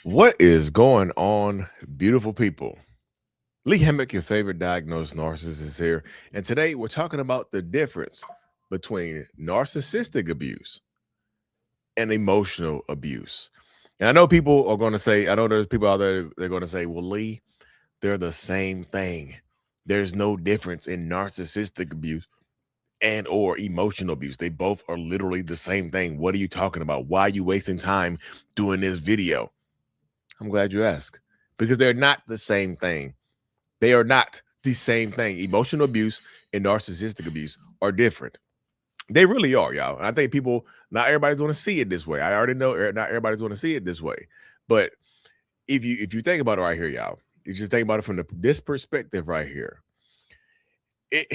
What is going on, beautiful people? Lee Hammock, your favorite diagnosed narcissist, is here. And today we're talking about the difference between narcissistic abuse and emotional abuse. And I know people are going to say, I know there's people out there, they're going to say, well, Lee, they're the same thing. There's no difference in narcissistic abuse and or emotional abuse. They both are literally the same thing. What are you talking about? Why are you wasting time doing this video? I'm glad you asked, because they're not the same thing. They are not the same thing. Emotional abuse and narcissistic abuse are different. They really are, y'all. And I think people, not everybody's going to see it this way. I already know not everybody's going to see it this way. But if you think about it right here, y'all, you just think about it from this perspective right here. It,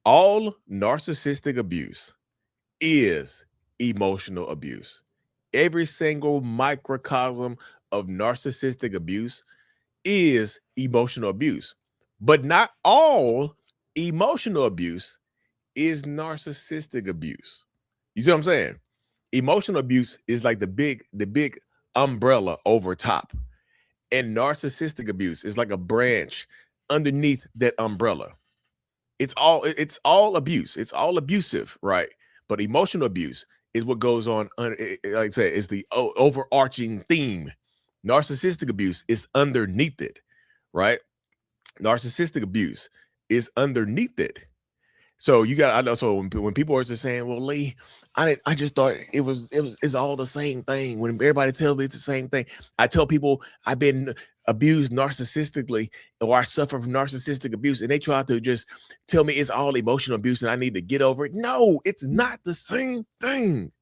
all narcissistic abuse is emotional abuse. Every single microcosm of narcissistic abuse is emotional abuse, but not all emotional abuse is narcissistic abuse. You see what I'm saying? Emotional abuse is like the big umbrella over top, and narcissistic abuse is like a branch underneath that umbrella. It's all abuse. It's all abusive, right? But emotional abuse is what goes on. Like I said, is the overarching theme. Narcissistic abuse is underneath it, right? Narcissistic abuse is underneath it. So you got, I know. So when people are just saying, "Well, Lee, I just thought it's all the same thing." When everybody tells me it's the same thing, I tell people I've been abused narcissistically, or I suffer from narcissistic abuse, and they try to just tell me it's all emotional abuse and I need to get over it. No, it's not the same thing.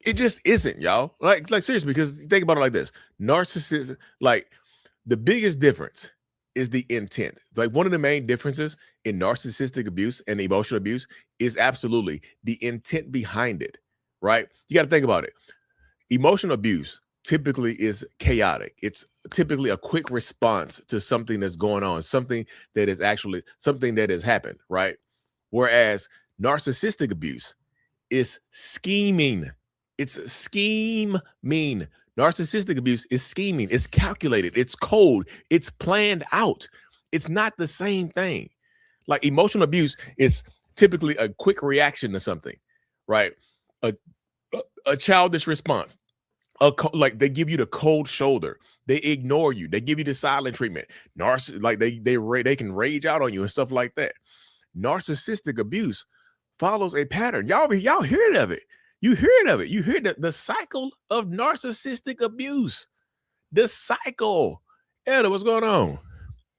It just isn't, y'all. Like seriously, because think about it like this: narcissism, like the biggest difference is the intent. Like one of the main differences in narcissistic abuse and emotional abuse is absolutely the intent behind it, right? You got to think about it. Emotional abuse typically is chaotic. It's typically a quick response to something that's going on, something that is actually something that has happened, right? Whereas narcissistic abuse is scheming. It's scheming. Narcissistic abuse is scheming. It's calculated. It's cold. It's planned out. It's not the same thing. Like emotional abuse is typically a quick reaction to something, right? A, a childish response. Like they give you the cold shoulder. They ignore you. They give you the silent treatment. Like they can rage out on you and stuff like that. Narcissistic abuse follows a pattern. Y'all heard of it. You heard of it. You hear the cycle of narcissistic abuse. The cycle. Elder, what's going on?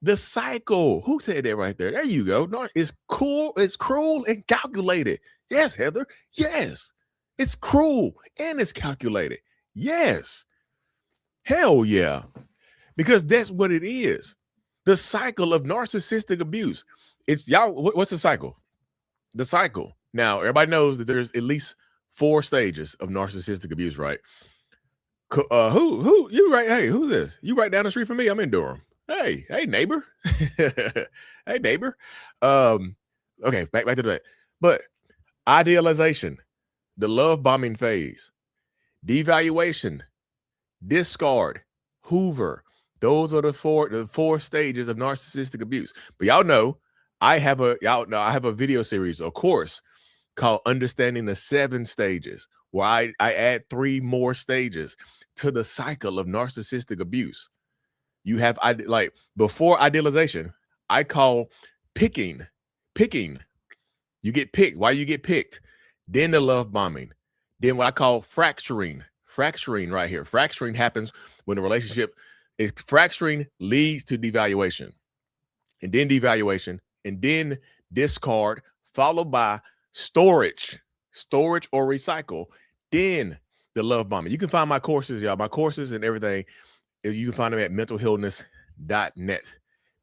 The cycle. Who said that right there? There you go. No, it's cool. It's cruel and calculated. Yes, Heather. Yes. It's cruel and it's calculated. Yes. Hell yeah. Because that's what it is. The cycle of narcissistic abuse. It's y'all. What's the cycle? The cycle. Now, everybody knows that there's at least 4 stages of narcissistic abuse, right? Who you right? Hey, who's this? You right down the street from me? I'm in Durham. Hey, neighbor. Hey, neighbor. Okay, back to that. But idealization, the love bombing phase, devaluation, discard, Hoover. Those are the four stages of narcissistic abuse. But y'all know I have a video series, of course, called Understanding the 7 Stages, where I add 3 more stages to the cycle of narcissistic abuse. You have like before idealization, I call picking. You get picked. Why you get picked? Then the love bombing. Then what I call fracturing. Fracturing right here. Fracturing happens when the relationship is fracturing leads to devaluation. And then devaluation. And then discard, followed by storage or recycle. Then the love bombing. You can find my courses, y'all. My courses and everything. You can find them at mentalhealness.net.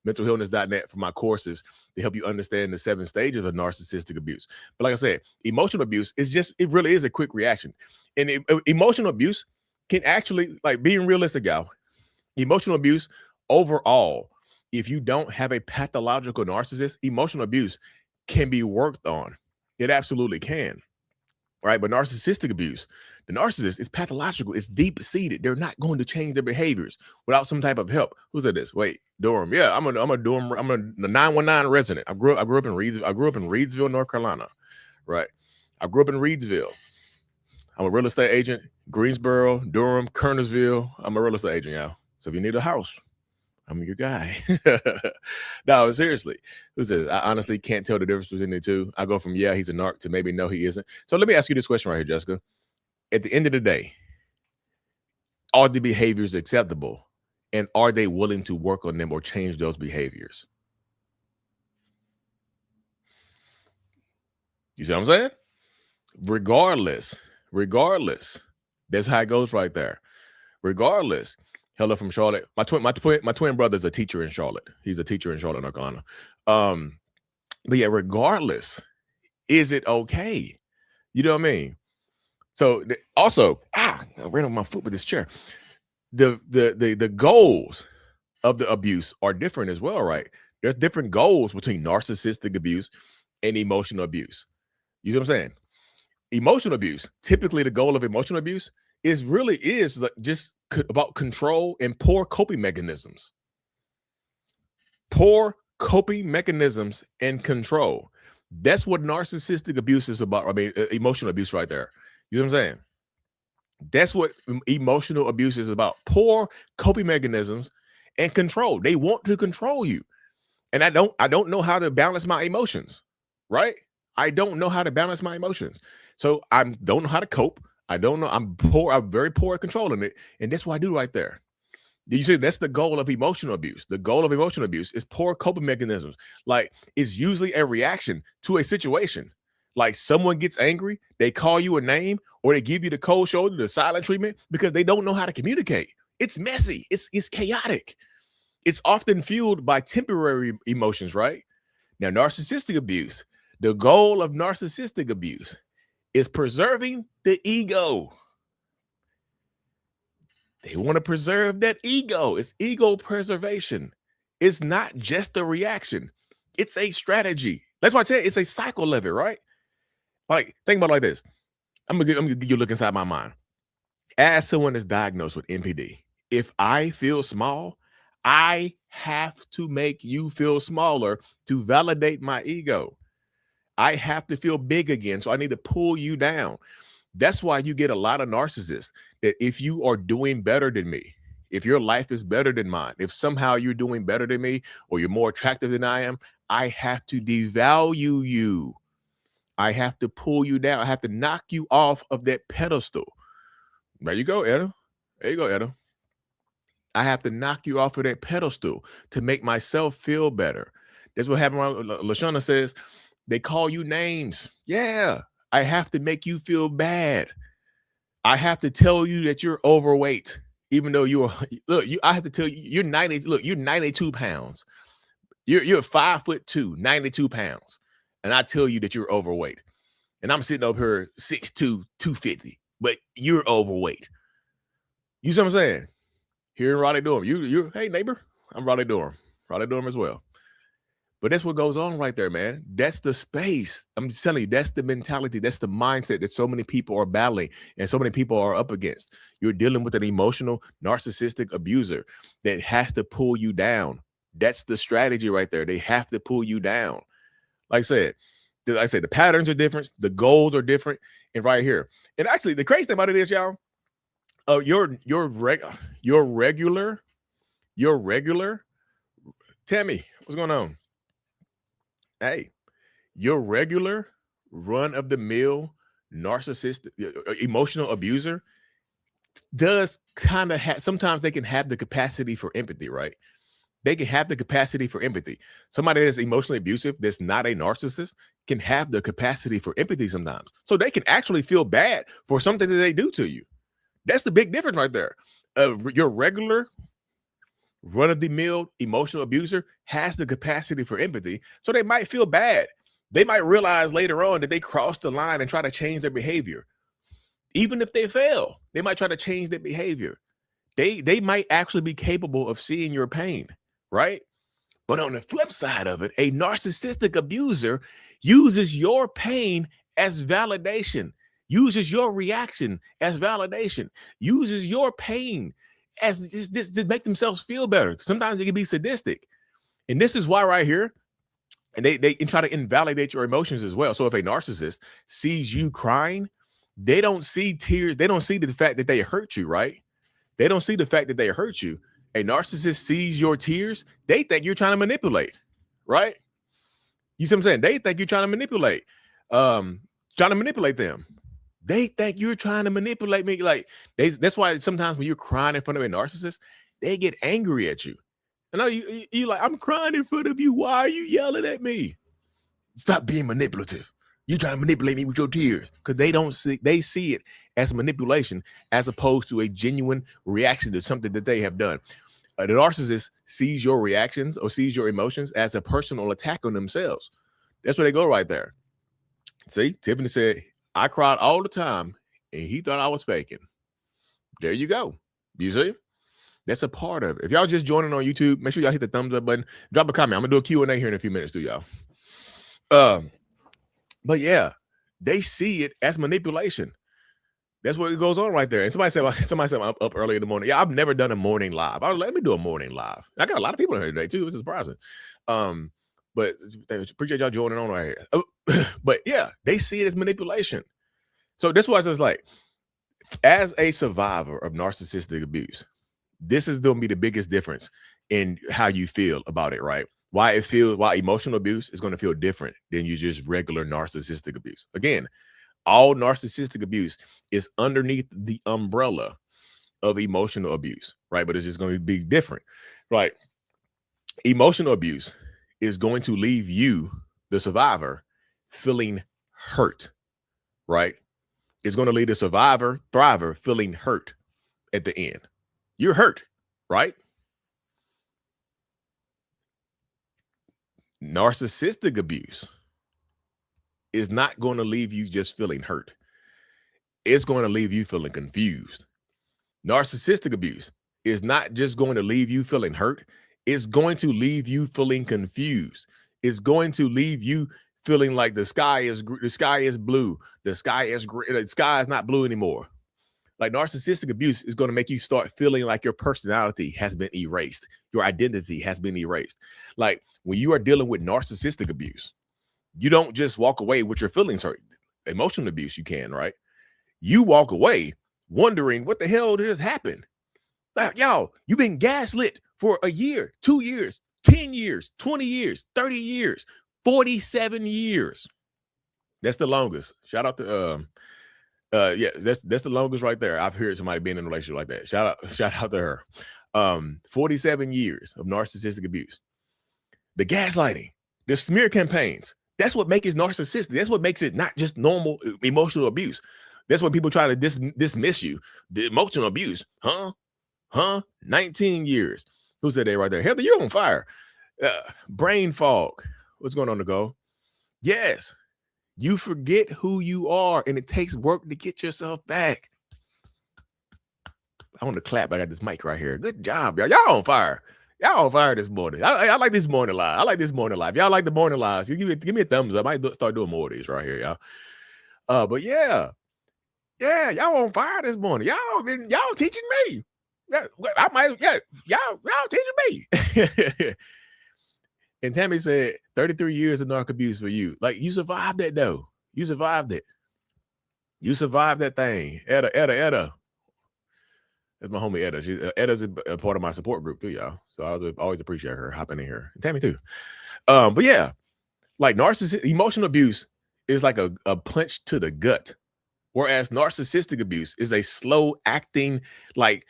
Mentalhealness.net for my courses to help you understand the 7 stages of narcissistic abuse. But like I said, emotional abuse is it really is a quick reaction. And emotional abuse can actually, like being realistic, y'all, emotional abuse overall, if you don't have a pathological narcissist, emotional abuse can be worked on. It absolutely can. right? But narcissistic abuse, the narcissist is pathological. It's deep seated. They're not going to change their behaviors without some type of help. Who said this? Wait, Durham. Yeah, I'm a Durham. I'm a 919 resident. I grew up in Reidsville, North Carolina. Right. I grew up in Reidsville. I'm a real estate agent. Greensboro, Durham, Kernersville. I'm a real estate agent, y'all. So if you need a house, I'm your guy. No, seriously. Who says, I honestly can't tell the difference between the two. I go from, yeah, he's a narc to maybe, no, he isn't. So let me ask you this question right here, Jessica. At the end of the day, are the behaviors acceptable? And are they willing to work on them or change those behaviors? You see what I'm saying? Regardless, that's how it goes right there. Regardless. Hello from Charlotte. My twin brother's a teacher in Charlotte. He's a teacher in Charlotte, North Carolina. But yeah, regardless, is it okay? You know what I mean? So also, I ran on my foot with this chair. The goals of the abuse are different as well, right? There's different goals between narcissistic abuse and emotional abuse. You know what I'm saying? Emotional abuse, typically the goal of emotional abuse is like just about control and poor coping mechanisms. Poor coping mechanisms and control. That's what narcissistic abuse is about. I mean, emotional abuse right there. You know what I'm saying? That's what emotional abuse is about. Poor coping mechanisms and control. They want to control you. And I don't know how to balance my emotions, right? I don't know how to balance my emotions. So I don't know how to cope. I don't know. I'm poor. I'm very poor at controlling it. And that's what I do right there. You see, that's the goal of emotional abuse. The goal of emotional abuse is poor coping mechanisms. Like, it's usually a reaction to a situation. Like, someone gets angry, they call you a name, or they give you the cold shoulder, the silent treatment, because they don't know how to communicate. It's messy. It's chaotic. It's often fueled by temporary emotions, right? Now, narcissistic abuse, the goal of narcissistic abuse is preserving the ego. They want to preserve that ego. It's ego preservation. It's not just a reaction. It's a strategy. That's why I tell you, it's a cycle of it, right? Like, think about it like this. I'm gonna give you a look inside my mind. As someone is diagnosed with NPD, if I feel small, I have to make you feel smaller to validate my ego. I have to feel big again, so I need to pull you down. That's why you get a lot of narcissists, that if you are doing better than me, if your life is better than mine, if somehow you're doing better than me, or you're more attractive than I am, I have to devalue you. I have to pull you down. I have to knock you off of that pedestal. There you go, Etta. There you go, Etta. I have to knock you off of that pedestal to make myself feel better. That's what happened. Lashana says, they call you names. Yeah. I have to make you feel bad. I have to tell you that you're overweight, even though I have to tell you you're 92 pounds. You're 5'2", 92 pounds. And I tell you that you're overweight. And I'm sitting up here 6'2", 250, but you're overweight. You see what I'm saying? Here in Raleigh Durham. Hey neighbor, I'm Raleigh Durham as well. But that's what goes on right there, man. That's the space. I'm just telling you, that's the mentality. That's the mindset that so many people are battling and so many people are up against. You're dealing with an emotional, narcissistic abuser that has to pull you down. That's the strategy right there. They have to pull you down. Like I said, the patterns are different. The goals are different. And right here. And actually, the crazy thing about it is, y'all, your regular, Tammy, what's going on? Hey, your regular run-of-the-mill narcissistic emotional abuser does kind of have, sometimes they can have the capacity for empathy, right? They can have the capacity for empathy. Somebody that's emotionally abusive, that's not a narcissist, can have the capacity for empathy sometimes. So they can actually feel bad for something that they do to you. That's the big difference right there. Your regular run-of-the-mill emotional abuser has the capacity for empathy, so they might feel bad. They might realize later on that they crossed the line and try to change their behavior. Even if they fail, they might try to change their behavior. They might actually be capable of seeing your pain, right? But on the flip side of it, a narcissistic abuser uses your pain as validation. uses your reaction as validation, uses your pain as just to make themselves feel better. Sometimes it can be sadistic. And this is why right here, and they try to invalidate your emotions as well. So if a narcissist sees you crying, they don't see tears. They don't see the fact that they hurt you, right? They don't see the fact that they hurt you. A narcissist sees your tears. They think you're trying to manipulate, right? You see what I'm saying? They think you're trying to manipulate them. They think you're trying to manipulate me. Like that's why sometimes when you're crying in front of a narcissist, they get angry at you. I know you like, I'm crying in front of you. Why are you yelling at me? Stop being manipulative. You trying to manipulate me with your tears. Because they see it as manipulation as opposed to a genuine reaction to something that they have done. The narcissist sees your reactions or sees your emotions as a personal attack on themselves. That's where they go right there. See, Tiffany said, I cried all the time and he thought I was faking. There you go. You see? That's a part of it. If y'all just joining on YouTube, make sure y'all hit the thumbs up button. Drop a comment. I'm going to do a Q&A here in a few minutes too, y'all. But yeah, they see it as manipulation. That's what it goes on right there. And somebody said I'm up early in the morning. Yeah, I've never done a morning live. Let me do a morning live. I got a lot of people in here today too. It's surprising. But appreciate y'all joining on right here. But yeah, they see it as manipulation. So that's why it's just like, as a survivor of narcissistic abuse, this is going to be the biggest difference in how you feel about it, right? Why emotional abuse is going to feel different than you just regular narcissistic abuse. Again, all narcissistic abuse is underneath the umbrella of emotional abuse, right? But it's just going to be different, right? Emotional abuse is going to leave you, the survivor, feeling hurt, right? It's going to leave the thriver, feeling hurt at the end. You're hurt, right? Narcissistic abuse is not going to leave you just feeling hurt. It's going to leave you feeling confused. Narcissistic abuse is not just going to leave you feeling hurt. It's going to leave you feeling confused. It's going to leave you feeling like the sky is blue. The sky is not blue anymore. Like narcissistic abuse is going to make you start feeling like your personality has been erased. Your identity has been erased. Like when you are dealing with narcissistic abuse, you don't just walk away with your feelings hurt. Emotional abuse, you can, right? You walk away wondering what the hell just happened. Like, y'all, you've been gaslit for a year, 2 years, 10 years, 20 years, 30 years, 47 years. That's the longest. Shout out to yeah, that's the longest right there. I've heard somebody being in a relationship like that. Shout out to her. 47 years of narcissistic abuse. The gaslighting, the smear campaigns. That's what makes it narcissistic. That's what makes it not just normal emotional abuse. That's when people try to dismiss you. The emotional abuse, huh? 19 years. Who said that right there? Heather, you're on fire. Brain fog. What's going on, Nicole? Yes. You forget who you are, and it takes work to get yourself back. I want to clap. I got this mic right here. Good job, y'all. Y'all on fire. Y'all on fire this morning. I like this morning live. Y'all like the morning lives. You give me a thumbs up. I might start doing more of these right here, y'all. But yeah, y'all on fire this morning. Y'all teaching me. Y'all teaching me. And Tammy said, 33 years of narc abuse for you. Like, you survived that, though. You survived it. You survived that thing. Etta. That's my homie, Etta. Etta's a part of my support group, too, y'all. So I always appreciate her hopping in here. And Tammy, too. But yeah, like emotional abuse is like a punch to the gut. Whereas narcissistic abuse is a slow acting, like,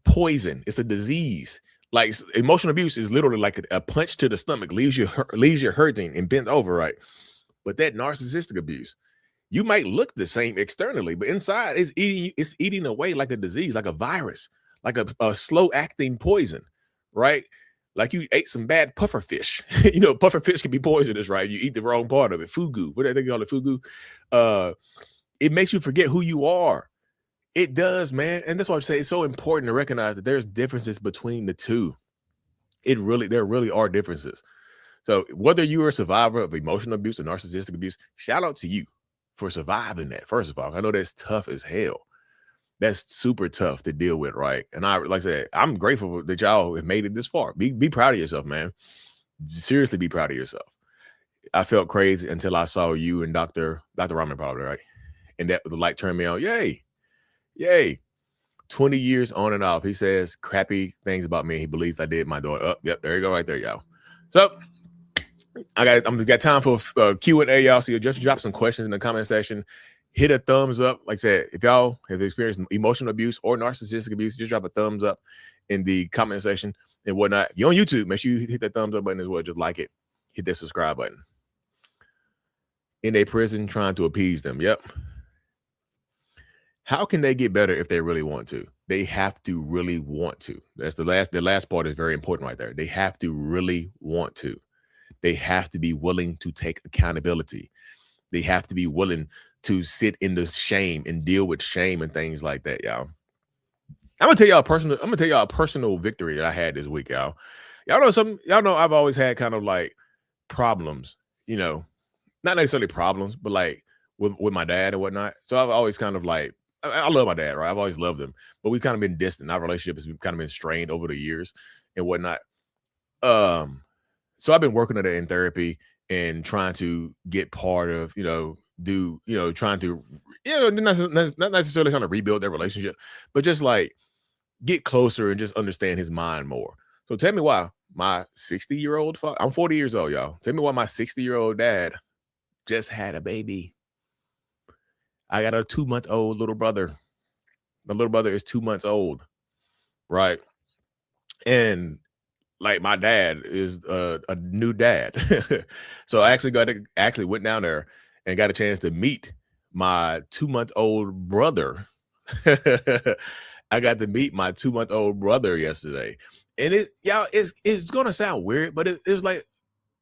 poison. It's a disease. Like emotional abuse is literally like a punch to the stomach, leaves you hurting and bent over, right? But that narcissistic abuse, you might look the same externally, but inside it's eating away like a disease, like a virus, like a slow acting poison, right? Like you ate some bad puffer fish. You know, puffer fish can be poisonous, right? You eat the wrong part of it. Fugu, what do they call it? Fugu. It makes you forget who you are. It does, man. And that's why I say it's so important to recognize that there's differences between the two. There really are differences. So whether you're a survivor of emotional abuse or narcissistic abuse, shout out to you. for surviving that. First of all, I know that's tough as hell. That's super tough to deal with, right? And like I said, I'm grateful that y'all have made it this far. Be proud of yourself, man. Seriously, be proud of yourself. I felt crazy until I saw you and Dr. Ramen, probably, right? And that the light turned me on. Yay, yay. 20 years on and off. He says crappy things about me. He believes I did my daughter. Oh, yep, there you go, right there, y'all. So I'm got time for Q&A, y'all. So you just drop some questions in the comment section. Hit a thumbs up. Like I said, if y'all have experienced emotional abuse or narcissistic abuse, just drop a thumbs up in the comment section and whatnot. If you're on YouTube, make sure you hit that thumbs up button as well. Just like it. Hit that subscribe button. In a prison trying to appease them. Yep. How can they get better if they really want to? They have to really want to. That's the last part is very important right there. They have to really want to. They have to be willing to take accountability. They have to be willing to sit in the shame and deal with shame and things like that, y'all. I'm gonna tell y'all a personal victory that I had this week, y'all. Y'all know I've always had kind of like problems, you know, not necessarily problems, but like with my dad and whatnot. So I've always kind of like, I love my dad, right? I've always loved him, but we've kind of been distant. Our relationship has kind of been strained over the years and whatnot. So I've been working on it in therapy and trying to get part of, trying to, not necessarily kind of rebuild their relationship, but just like get closer and just understand his mind more. So tell me why my 60-year-old, I'm 40 years old, y'all. Tell me why my 60-year-old dad just had a baby. I got a 2-month-old little brother. My little brother is 2 months old, right? And like my dad is a new dad. So I actually went down there and got a chance to meet my 2-month-old brother. I got to meet my 2-month-old brother yesterday. And it's gonna sound weird, but it was like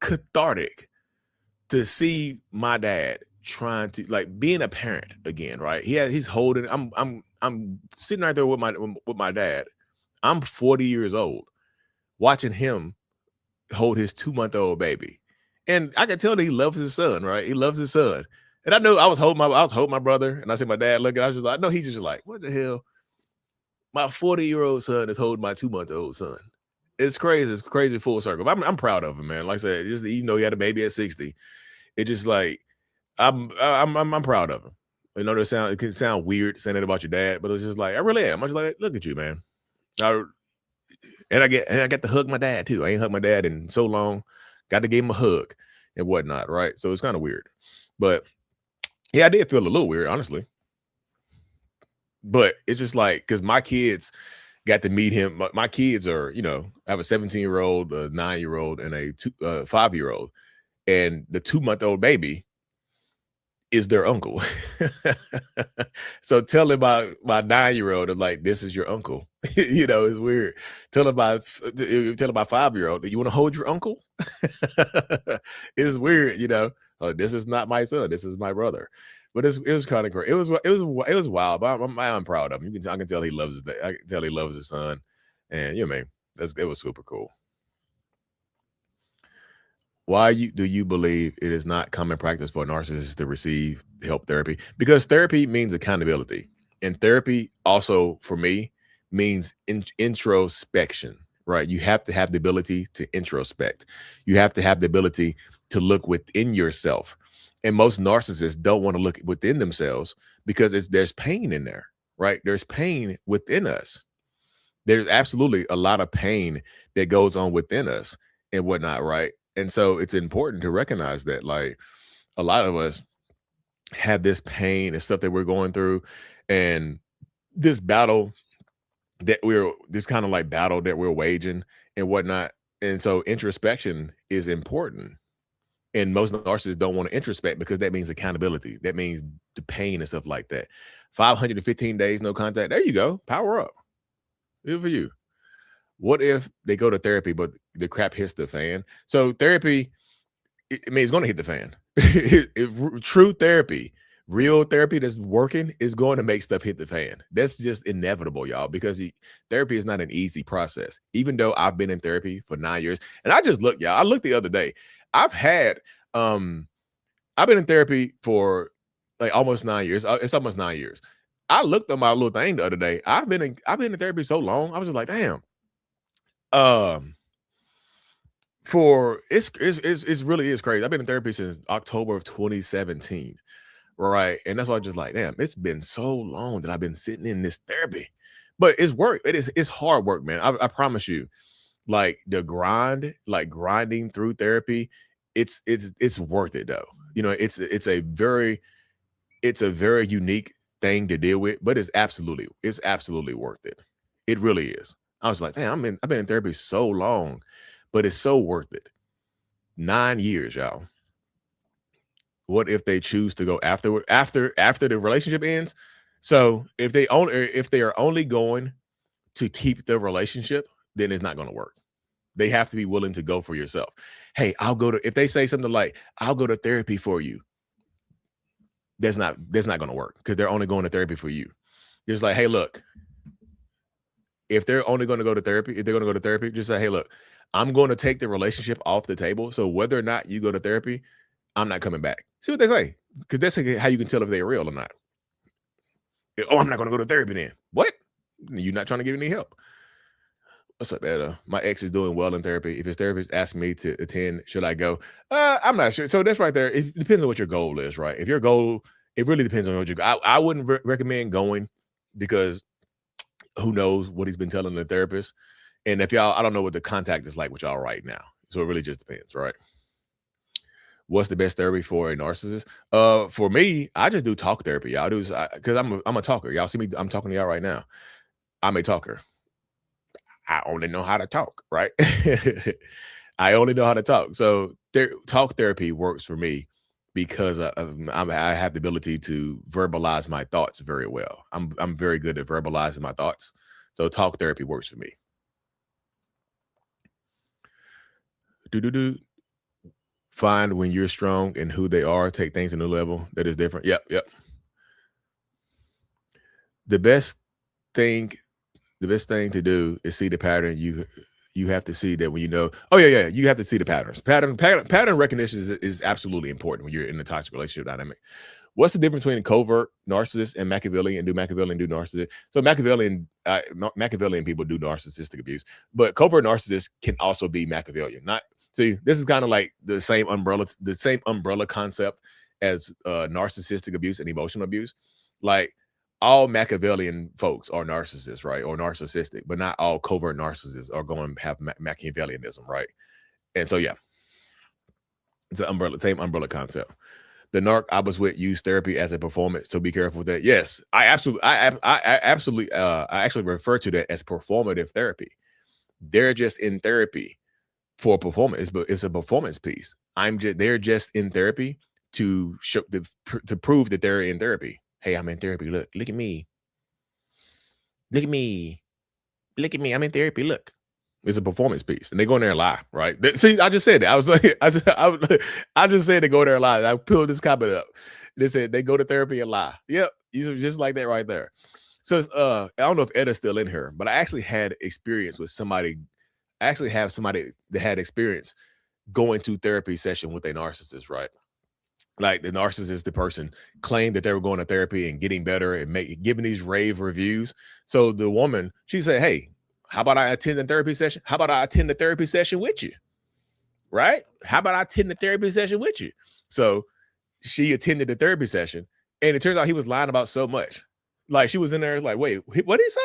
cathartic to see my dad trying to like being a parent again, right? He's holding, I'm sitting right there with my dad. I'm 40 years old, watching him hold his 2-month-old baby. And I can tell that he loves his son, right? He loves his son. And I know I was holding my brother, and I see my dad looking. I was just like, no, he's just like, what the hell? My 40-year-old son is holding my 2-month-old son. It's crazy. It's crazy full circle. But I'm proud of him, man. Like I said, just even though he had a baby at 60, it just like I'm proud of him. You know, it can sound weird saying it about your dad, but it's just like I really am. I'm just like, look at you, man. And I get to hug my dad too. I ain't hugged my dad in so long. Got to give him a hug and whatnot, right? So it's kind of weird. But yeah, I did feel a little weird, honestly. But it's just like because my kids got to meet him. My kids are, I have a 17-year-old, a 9-year-old, and a 5-year-old, and the 2-month-old baby is their uncle. So tell him my 9-year-old, like, this is your uncle. It's weird. Tell him my 5-year-old that you want to hold your uncle. It's weird, oh, this is not my son, this is my brother. But it was kind of great. It was wild, but I'm proud of him. I can tell he loves his dad. I can tell he loves his son. And man, it was super cool. Why do you believe it is not common practice for narcissists to receive help therapy? Because therapy means accountability. And therapy also, for me, means introspection, right? You have to have the ability to introspect. You have to have the ability to look within yourself. And most narcissists don't want to look within themselves because there's pain in there, right? There's pain within us. There's absolutely a lot of pain that goes on within us and whatnot, right? And so it's important to recognize that, like, a lot of us have this pain and stuff that we're going through, and this battle this kind of like battle that we're waging and whatnot. And so introspection is important. And most narcissists don't want to introspect because that means accountability. That means the pain and stuff like that. 515 days, no contact. There you go. Power up. Good for you. What if they go to therapy, but the crap hits the fan? So therapy, it's going to hit the fan. True therapy, real therapy that's working is going to make stuff hit the fan. That's just inevitable, y'all, because therapy is not an easy process. Even though I've been in therapy for 9 years, and I just looked, y'all. I looked the other day. I've been in therapy for like almost 9 years. It's almost 9 years. I looked on my little thing the other day. I've been in therapy so long. I was just like, damn. Um, for it's really is crazy. I've been in therapy since October of 2017. Right. And that's why I just like, damn, it's been so long that I've been sitting in this therapy. But it's work. It's hard work, man. I promise you. Like the grind, like grinding through therapy, it's worth it though. It's a very unique thing to deal with, but it's absolutely worth it. It really is. I was like, damn, I've been in therapy so long, but it's so worth it. 9 years, y'all. What if they choose to go after the relationship ends? So if they are only going to keep the relationship, then it's not going to work. They have to be willing to go for yourself. Hey, if they say something like, I'll go to therapy for you. That's not going to work because they're only going to therapy for you. Just like, hey, look, if they're only going to go to therapy, if they're going to go to therapy, just say, hey, look, I'm going to take the relationship off the table. So whether or not you go to therapy, I'm not coming back. See what they say. Because that's how you can tell if they're real or not. Oh, I'm not going to go to therapy then. What? You're not trying to give any help. What's up, Etta? My ex is doing well in therapy. If his therapist asks me to attend, should I go? I'm not sure. So that's right there. It depends on what your goal is, right? If your goal, it really depends on what your goal. I wouldn't recommend going because who knows what he's been telling the therapist. And if y'all, I don't know what the contact is like with y'all right now. So it really just depends, right? What's the best therapy for a narcissist? For me, I just do talk therapy. Y'all do because I'm a talker. Y'all see me, I'm talking to y'all right now. I'm a talker. I only know how to talk, right? I only know how to talk. So talk therapy works for me because I have the ability to verbalize my thoughts very well. I'm very good at verbalizing my thoughts. So talk therapy works for me. Do do do. Find when you're strong and who they are. Take things to a new level that is different. Yep, yep. The best thing the best thing to do is see the pattern. You have to see that when you know, oh yeah, you have to see the patterns. Pattern recognition is absolutely important when you're in a toxic relationship dynamic. What's the difference between a covert narcissist and Machiavellian? Do Machiavellian do narcissist? So Machiavellian people do narcissistic abuse, but covert narcissists can also be Machiavellian. Not see, this is kind of like the same umbrella concept as narcissistic abuse and emotional abuse. Like all Machiavellian folks are narcissists, right? Or narcissistic, but not all covert narcissists are going to have Machiavellianism, right? And so, yeah, it's an same umbrella concept. The narc I was with used therapy as a performance, so be careful with that. Yes, I actually refer to that as performative therapy. They're just in therapy for performance, but it's a performance piece. They're just in therapy to to prove that they're in therapy. Hey, I'm in therapy. Look at me. Look at me. Look at me. I'm in therapy. Look. It's a performance piece. And they go in there and lie, right? See, I just said that. I was like, I just said they go there and lie. I pulled this comment up. They said they go to therapy and lie. Yep. You just like that right there. So I don't know if Edda's still in here, but I actually had experience with somebody. I actually have somebody that had experience going to therapy session with a narcissist, right? Like the narcissist, the person claimed that they were going to therapy and getting better and giving these rave reviews. So the woman, she said, hey, how about I attend a therapy session? How about I attend the therapy session with you? Right? How about I attend the therapy session with you? So she attended the therapy session, and it turns out he was lying about so much. Like she was in there, like, wait, what did he say?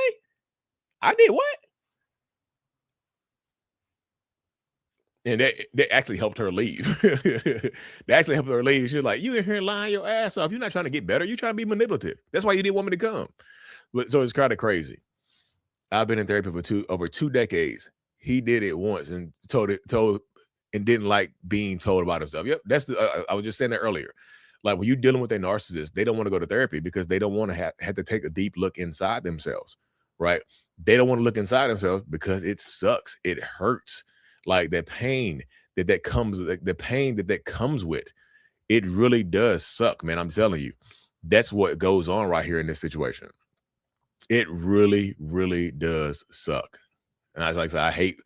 I did what? And that actually helped her leave. They actually helped her leave. She was like, you in here lying your ass off. You're not trying to get better. You're trying to be manipulative. That's why you didn't want me to come. But so it's kind of crazy. I've been in therapy for over 2 decades. He did it once and told and didn't like being told about himself. Yep, that's I was just saying that earlier. Like when you're dealing with a narcissist, they don't want to go to therapy because they don't want to have to take a deep look inside themselves, right? They don't want to look inside themselves because it sucks. It hurts. Like the pain that comes, the pain that comes with it really does suck, man. I'm telling you, that's what goes on right here in this situation. It really, really does suck. And like I said, I hate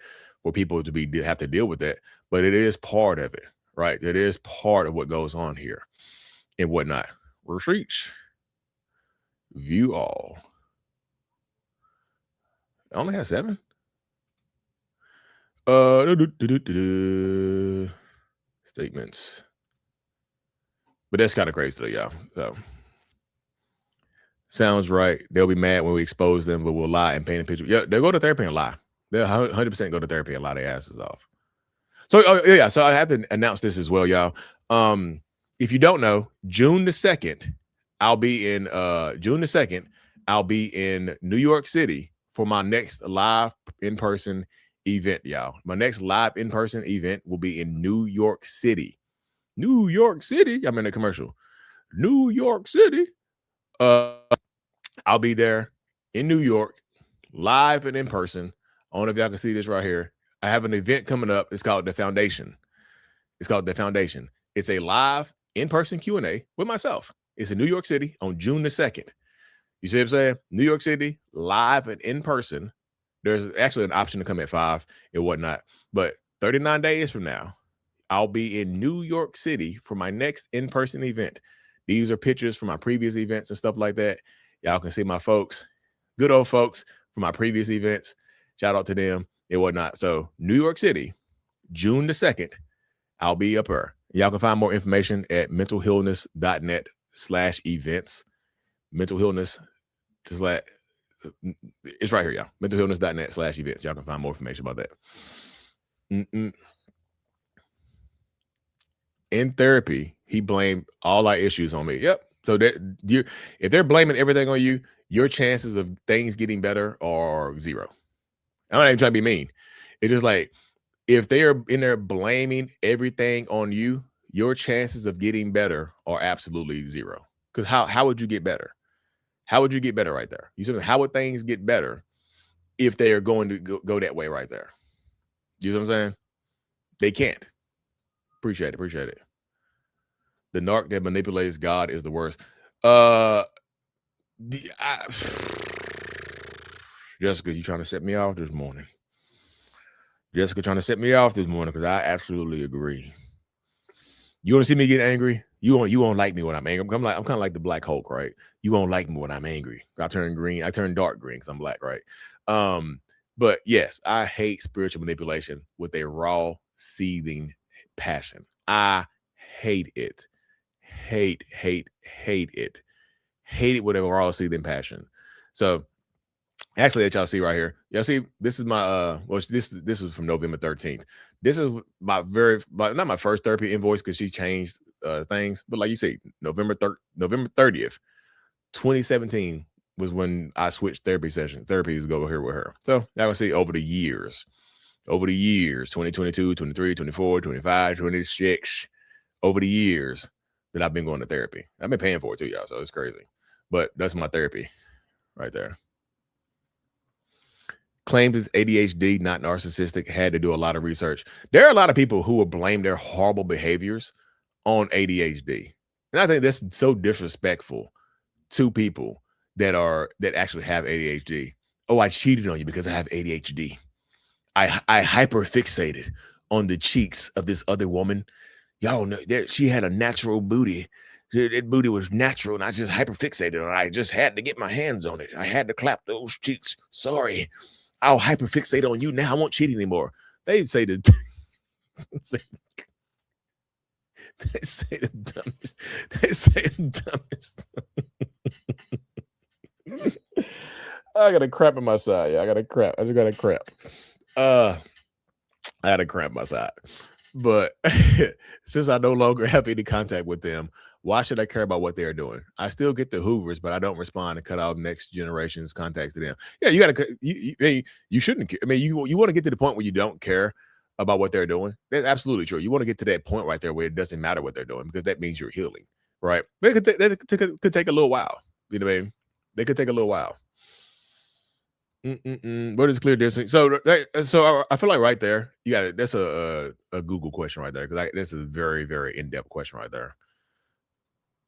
for people to have to deal with that, but it is part of it, right? It is part of what goes on here and whatnot, Receipts. View all. I only have 7. Statements. But that's kind of crazy though, y'all. So sounds right. They'll be mad when we expose them, but we'll lie and paint a picture. Yeah, they'll go to therapy and lie. They'll 100% go to therapy and lie their asses off. So yeah, so I have to announce this as well, y'all. If you don't know, June the 2nd, I'll be in New York City for my next live in-person event, y'all. My next live in-person event will be in New York City. New York City. I'm in a commercial. New York City. I'll be there in New York, live and in person. I don't know if y'all can see this right here. I have an event coming up. It's called The Foundation. It's a live in-person Q&A with myself. It's in New York City on June the 2nd. You see what I'm saying? New York City, live and in person. There's actually an option to come at 5 and whatnot. But 39 days from now, I'll be in New York City for my next in-person event. These are pictures from my previous events and stuff like that. Y'all can see my folks, good old folks from my previous events. Shout out to them and whatnot. So New York City, June the 2nd, I'll be up there. Y'all can find more information at mentalhealness.net/events. Mental Healness, it's right here, y'all. mentalhealness.net/events. Y'all can find more information about that. In therapy, he blamed all our issues on me. Yep. So that if they're blaming everything on you, your chances of things getting better are 0. I'm not even trying to be mean. It's just like if they are in there blaming everything on you, your chances of getting better are absolutely 0. Because how would you get better? How would you get better right there? You said, how would things get better if they are going to go that way right there? You know what I'm saying? They can't. Appreciate it. The narc that manipulates God is the worst. Jessica, you trying to set me off this morning? Because I absolutely agree. You want to see me get angry? You won't like me when I'm angry. I'm kind of like the Black Hulk, right? You won't like me when I'm angry. I turn green. I turn dark green because I'm black, right? But yes, I hate spiritual manipulation with a raw, seething passion. I hate it. Hate it. Hate it with a raw, seething passion. So actually, that y'all see right here. Y'all see, this is my this is from November 13th. This is my not my first therapy invoice because she changed things, but like you see, November 30th, 2017 was when I switched therapies to go here with her. So y'all can see over the years, 2022, 23, 24, 25, 26, over the years that I've been going to therapy. I've been paying for it too, y'all. So it's crazy. But that's my therapy right there. Claims it's ADHD, not narcissistic. Had to do a lot of research. There are a lot of people who will blame their horrible behaviors on ADHD. And I think that's so disrespectful to people that actually have ADHD. Oh, I cheated on you because I have ADHD. I hyper fixated on the cheeks of this other woman. Y'all know she had a natural booty. That booty was natural, and I just hyper fixated on it. I just had to get my hands on it. I had to clap those cheeks. Sorry. I'll hyper fixate on you now. I won't cheat anymore. They say the dumbest. They say the dumbest. I got a crap in my side. Yeah, I got a crap. I just got a crap. I had a cramp my side. But since I no longer have any contact with them, why should I care about what they're doing? I still get the Hoovers, but I don't respond and cut off next generation's contacts to them. Yeah, you gotta. You shouldn't. I mean, you want to get to the point where you don't care about what they're doing. That's absolutely true. You want to get to that point right there where it doesn't matter what they're doing because that means you're healing, right? But it could take a little while. You know what I mean? They could take a little while. What is clear difference? So I feel like right there, you got it. That's a Google question right there because that's a very, very in-depth question right there.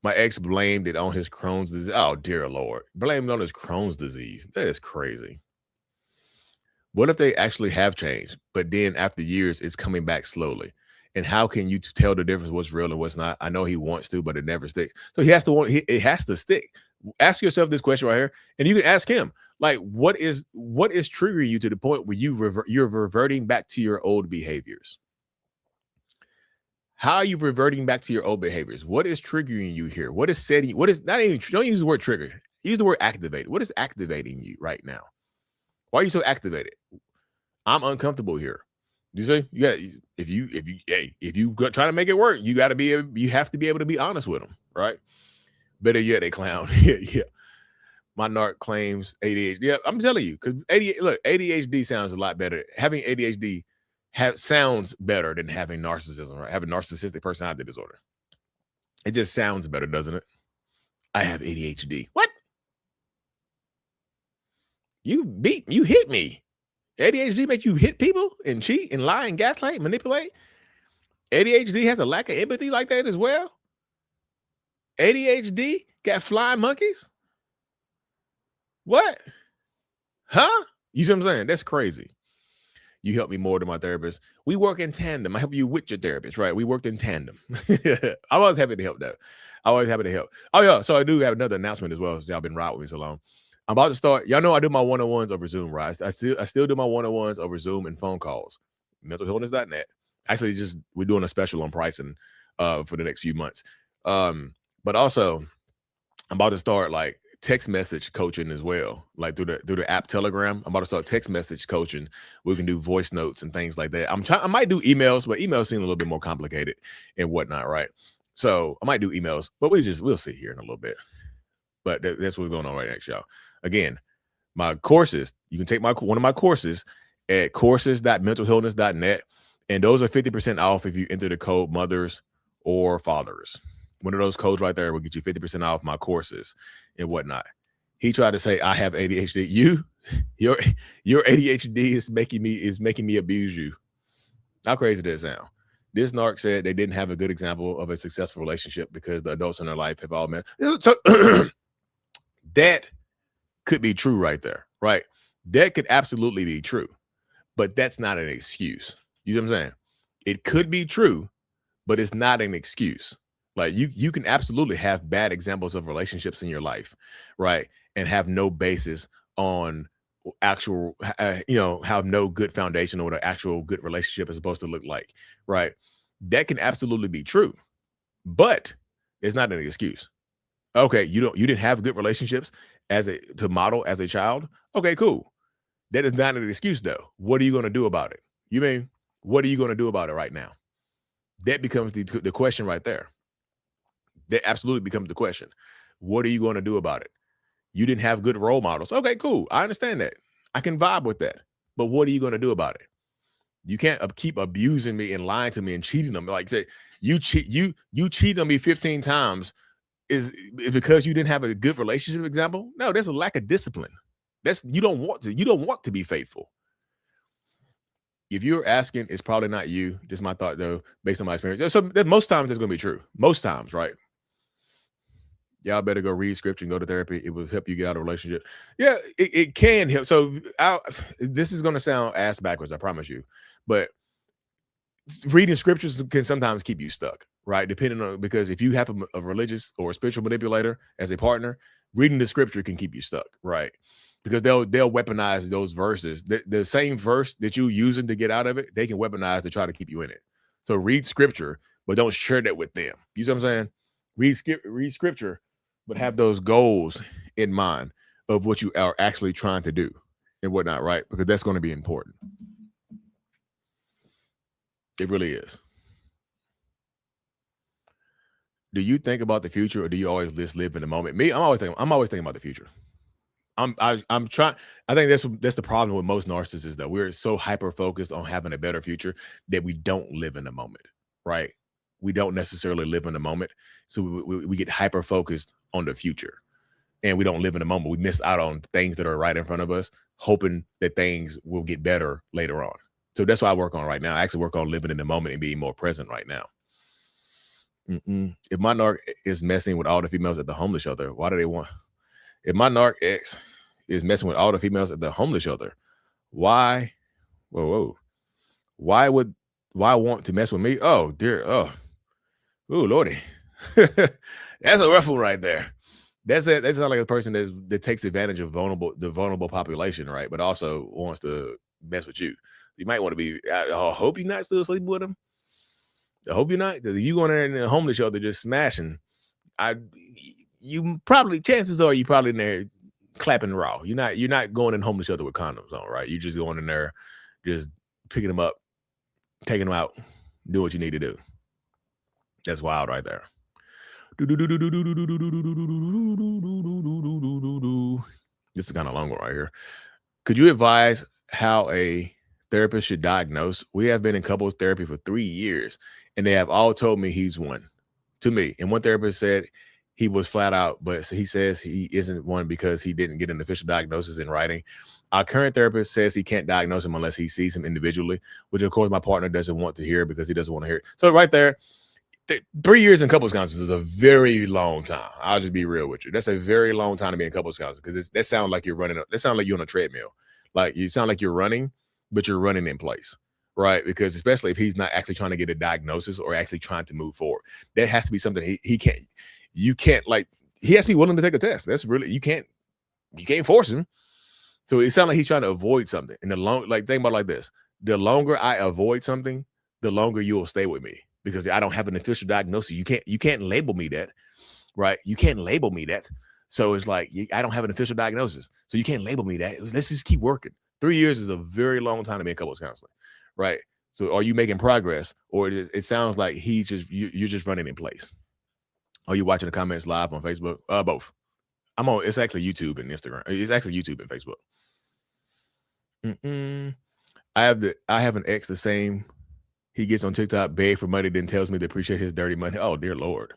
My ex blamed it on his Crohn's disease. Oh dear Lord, blamed it on his Crohn's disease. That is crazy. What if they actually have changed, but then after years, it's coming back slowly? And how can you tell the difference what's real and what's not? I know he wants to, but it never sticks. So he has to want it has to stick. Ask yourself this question right here, and you can ask him, like, what is triggering you to the point where you're reverting back to your old behaviors? How are you reverting back to your old behaviors? What is triggering you here? What is setting? What is not even? Don't use the word trigger. Use the word activate. What is activating you right now? Why are you so activated? I'm uncomfortable here. You see, you got if you try to make it work, you have to be able to be honest with them, right? Better yet, a clown. Yeah, yeah. My narc claims ADHD. Yeah, I'm telling you, because ADHD sounds a lot better. Having ADHD sounds better than having narcissism, right? Having narcissistic personality disorder. It just sounds better, doesn't it? I have ADHD. What? You hit me. ADHD makes you hit people and cheat and lie and gaslight and manipulate. ADHD has a lack of empathy like that as well. ADHD got flying monkeys. What? Huh? You see what I'm saying? That's crazy. You help me more than my therapist. We work in tandem. I help you with your therapist, right? We worked in tandem. I'm always happy to help, though. Always happy to help. Oh, yeah. So I do have another announcement as well, since y'all been riding with me so long. I'm about to start. Y'all know I do my one-on-ones over Zoom, right? I still do my one-on-ones over Zoom and phone calls. Mentalhealness.net. Actually, we're doing a special on pricing for the next few months. But also, I'm about to start like text message coaching as well, like through the app Telegram. I'm about to start text message coaching. We can do voice notes and things like that. I might do emails, but emails seem a little bit more complicated and whatnot, right? So I might do emails, but we'll see here in a little bit. But that's what's going on right next, y'all. Again, my courses, you can take one of my courses at courses.mentalhealness.net, and those are 50% off if you enter the code mothers or fathers. One of those codes right there will get you 50% off my courses and whatnot. He tried to say I have ADHD. Your ADHD is making me abuse you. How crazy does that sound? This narc said they didn't have a good example of a successful relationship because the adults in their life have all met. So that could be true right there, right? That could absolutely be true, but that's not an excuse. You know what I'm saying? It could be true, but it's not an excuse. Like you can absolutely have bad examples of relationships in your life, right? And have no basis on actual, have no good foundation on what an actual good relationship is supposed to look like, right? That can absolutely be true, but it's not an excuse. Okay, you didn't have good relationships to model as a child. Okay, cool. That is not an excuse though. What are you going to do about it? You mean what are you going to do about it right now? That becomes the question right there. That absolutely becomes the question. What are you going to do about it? You didn't have good role models. Okay, cool. I understand that. I can vibe with that. But what are you going to do about it? You can't keep abusing me and lying to me and cheating on me. Like say you cheat on me 15 times is because you didn't have a good relationship example? No, there's a lack of discipline. You don't want to be faithful. If you're asking, it's probably not you. Just my thought though, based on my experience. So most times that's going to be true. Most times, right? Y'all better go read scripture and go to therapy. It will help you get out of a relationship. Yeah, it can help. So this is going to sound ass backwards, I promise you. But reading scriptures can sometimes keep you stuck, right? Depending on, because if you have a religious or a spiritual manipulator as a partner, reading the scripture can keep you stuck, right? Because they'll weaponize those verses. The same verse that you're using to get out of it, they can weaponize to try to keep you in it. So read scripture, but don't share that with them. You see what I'm saying? Read scripture, but have those goals in mind of what you are actually trying to do and whatnot, right? Because that's going to be important. It really is. Do you think about the future, or do you always just live in the moment? Me, I'm always thinking about the future. I'm trying. I think that's the problem with most narcissists, though. We're so hyper focused on having a better future that we don't live in the moment, right? We don't necessarily live in the moment, so we get hyper focused on the future, and we don't live in the moment. We miss out on things that are right in front of us, hoping that things will get better later on. So that's what I work on right now. I actually work on living in the moment and being more present right now. If my narc is messing with all the females at the homeless shelter, why do they want? If my narc ex is messing with all the females at the homeless shelter, why? Whoa. Why would Why want to mess with me? Oh dear. Oh, lordy. That's a rough one right there. That's it. That's not like a person that takes advantage of the vulnerable population, right? But also wants to mess with you. You might want to be. I hope you're not still sleeping with them. I hope you're not, because if you going there in a homeless shelter just smashing, I you probably, chances are you probably in there clapping raw. You're not going in homeless shelter with condoms on, right? You're just going in there, just picking them up, taking them out, do what you need to do. That's wild right there. This is kind of long one right here. Could you advise how a therapist should diagnose? We have been in couples therapy for 3 years, and they have all told me he's one to me. And one therapist said he was flat out, but he says he isn't one because he didn't get an official diagnosis in writing. Our current therapist says he can't diagnose him unless he sees him individually, which of course my partner doesn't want to hear because he doesn't want to hear it. So right there, 3 years in couples counseling is a very long time. I'll just be real with you. That's a very long time to be in couples counseling, because that sounds like you're running. That sounds like you're on a treadmill. Like you sound like you're running, but you're running in place, right? Because especially if he's not actually trying to get a diagnosis or actually trying to move forward, that has to be something he can't. You can't, like, he has to be willing to take a test. That's really, you can't force him. So it sounds like he's trying to avoid something. And think about it like this: the longer I avoid something, the longer you will stay with me, because I don't have an official diagnosis. You can't label me that, right? You can't label me that. So it's like, I don't have an official diagnosis, so you can't label me that. Let's just keep working. 3 years is a very long time to be in couples counseling, right? So are you making progress, or it sounds like you're just running in place? Are you watching the comments live on Facebook? Both. It's actually YouTube and Instagram. It's actually YouTube and Facebook. Mm-mm. I have an ex the same. He gets on TikTok, beg for money, then tells me to appreciate his dirty money. Oh dear Lord.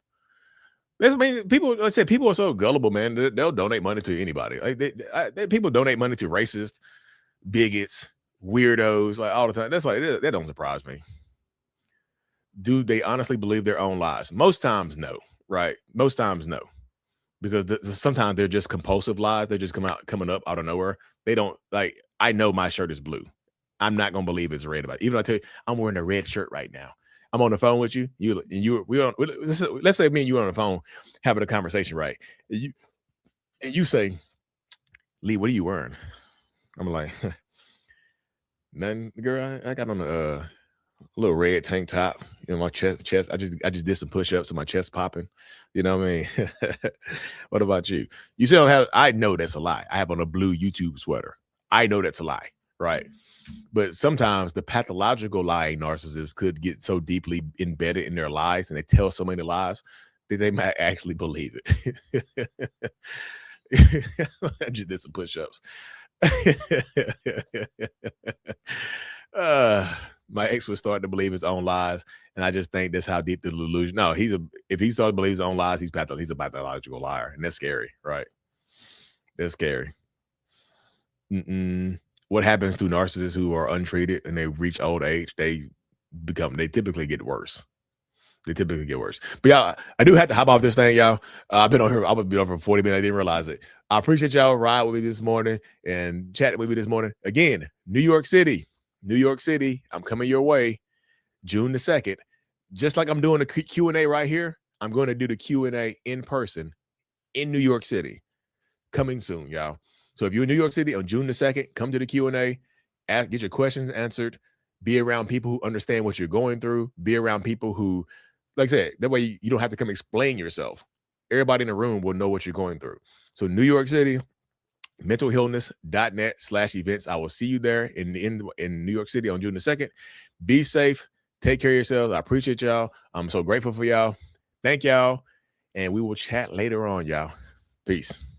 People. Like I said, people are so gullible, man. They'll donate money to anybody. Like people donate money to racists, bigots, weirdos, like all the time. That's like, that don't surprise me. Do they honestly believe their own lies? Most times, no. Right? Most times, no, because sometimes they're just compulsive lies. They just coming up out of nowhere. They don't, like, I know my shirt is blue. I'm not gonna believe it's red about it. Even though I tell you I'm wearing a red shirt right now. I'm on the phone with you. Let's say me and you are on the phone having a conversation, right? And you say, Lee, what are you wearing? I'm like, nothing, girl. I got on a little red tank top. My chest. I just did some push-ups and my chest popping. You know what I mean? What about you? You say I don't have. I know that's a lie. I have on a blue YouTube sweater. I know that's a lie, right? But sometimes the pathological lying narcissists could get so deeply embedded in their lies, and they tell so many lies that they might actually believe it. I just did some push-ups. My ex was starting to believe his own lies, and I just think that's how deep the delusion. No, if he starts to believe his own lies, he's a pathological liar, and that's scary, right? That's scary. What happens to narcissists who are untreated and they reach old age? They typically get worse. They typically get worse. But y'all, I do have to hop off this thing, y'all. I've been on here. I've been on for 40 minutes. I didn't realize it. I appreciate y'all riding with me this morning and chatting with me this morning. Again, New York City. I'm coming your way June the 2nd. Just like I'm doing the Q&A right here, I'm going to do the Q&A in person in New York City. Coming soon, y'all. So if you're in New York City on June the 2nd, come to the Q&A, get your questions answered, be around people who understand what you're going through, be around people who, like I said, that way you don't have to come explain yourself. Everybody in the room will know what you're going through. So New York City, mentalhealness.net/events. I will see you there in New York City on June the 2nd. Be safe. Take care of yourselves. I appreciate y'all. I'm so grateful for y'all. Thank y'all. And we will chat later on, y'all. Peace.